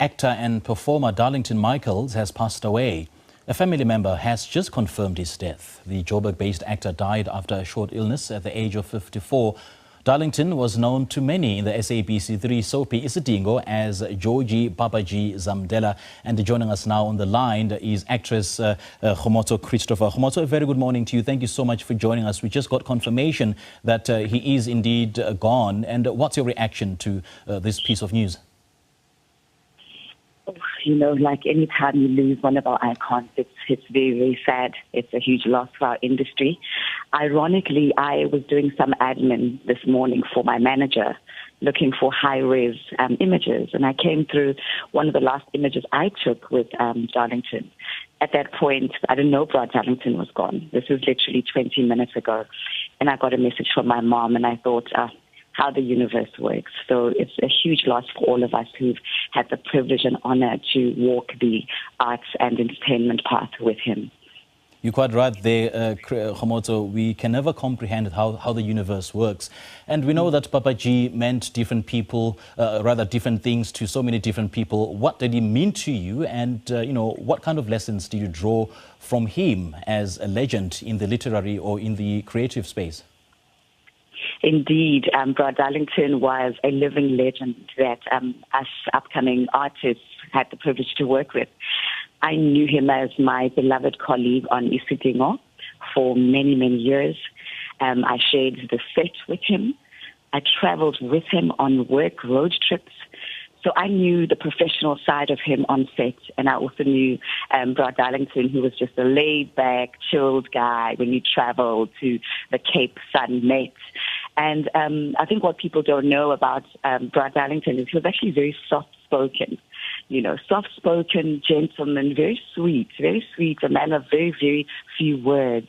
Actor and performer Darlington Michaels has passed away. A family member has just confirmed his death. The Joburg-based actor died after a short illness at the age of 54. Darlington was known to many in the SABC3 soapie Isiding as Georgie Babaji Zamdela. And joining us now on the line is actress Khomotso Christopher. Khomotso, a very good morning to you. Thank you so much for joining us. We just got confirmation that he is indeed gone. And what's your reaction to this piece of news? You know, like any time you lose one of our icons, it's very, very sad. It's a huge loss for our industry. Ironically, I was doing some admin this morning for my manager, looking for high-res images, and I came through one of the last images I took with Darlington. At that point, I didn't know Brad Darlington was gone. This was literally 20 minutes ago, and I got a message from my mom, and I thought, how the universe works. So it's a huge loss for all of us who've had the privilege and honor to walk the arts and entertainment path with him. You're quite right there, Khomotso. We can never comprehend how the universe works. And we know that Babaji meant different people, rather different things to so many different people. What did he mean to you? And, you know, what kind of lessons did you draw from him as a legend in the literary or in the creative space? Indeed, Brad Darlington was a living legend that us upcoming artists had the privilege to work with. I knew him as my beloved colleague on Isiding for many, many years. I shared the set with him. I traveled with him on work road trips. So I knew the professional side of him on set, and I also knew Brad Darlington, who was just a laid-back, chilled guy when you traveled to the Cape Sun Met. And I think what people don't know about Brad Darlington is he was actually very soft-spoken. You know, soft-spoken gentleman, very sweet, a man of very, very few words.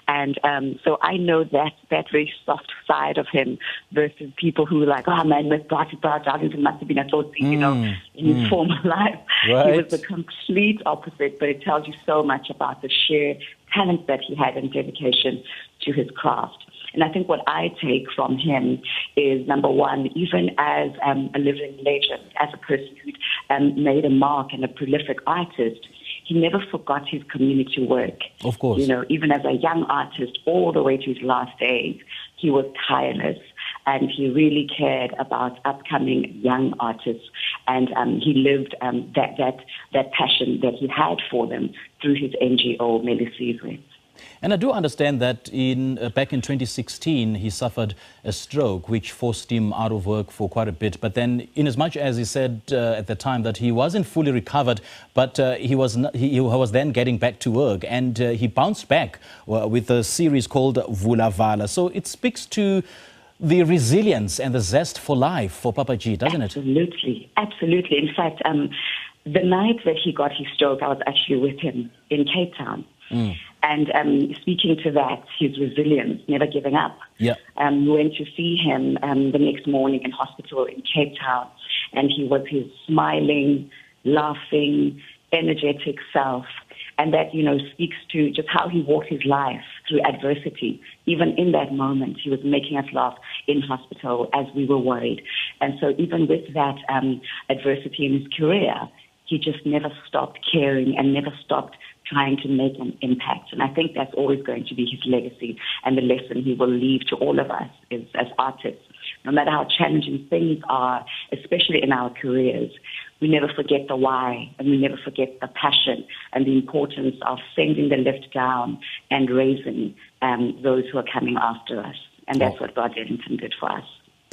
And so I know that very soft side of him versus people who are like, oh man, with Brad Darlington must have been a total, you know, in his former life. Right. He was the complete opposite, but it tells you so much about the sheer talent that he had and dedication to his craft. And I think what I take from him is, number one, even as a living legend, as a person who made a mark and a prolific artist, he never forgot his community work. Of course. You know, even as a young artist, all the way to his last days, he was tireless. And he really cared about upcoming young artists. And he lived that passion that he had for them through his NGO, Melisizwe. And I do understand that back in 2016, he suffered a stroke, which forced him out of work for quite a bit. But then, in as much as he said at the time that he wasn't fully recovered, but he was then getting back to work, and he bounced back with a series called Vulavala. So it speaks to the resilience and the zest for life for Babaji, doesn't it? Absolutely, absolutely. In fact, the night that he got his stroke, I was actually with him in Cape Town. And speaking to that, his resilience, never giving up. Yeah. We went to see him the next morning in hospital in Cape Town, and he was his smiling, laughing, energetic self. And that, you know, speaks to just how he walked his life through adversity. Even in that moment, he was making us laugh in hospital as we were worried. And so even with that adversity in his career, he just never stopped caring and never stopped trying to make an impact. And I think that's always going to be his legacy and the lesson he will leave to all of us as artists. No matter how challenging things are, especially in our careers, we never forget the why, and we never forget the passion and the importance of sending the lift down and raising those who are coming after us. And that's what Brad Darlington did for us.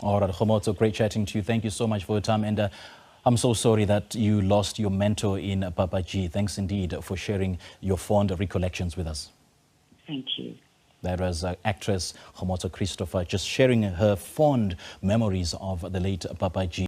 All right, Khomotso, great chatting to you. Thank you so much for your time. And I'm so sorry that you lost your mentor in Babaji. Thanks indeed for sharing your fond recollections with us. Thank you. That was actress Khomotso Christopher just sharing her fond memories of the late Babaji.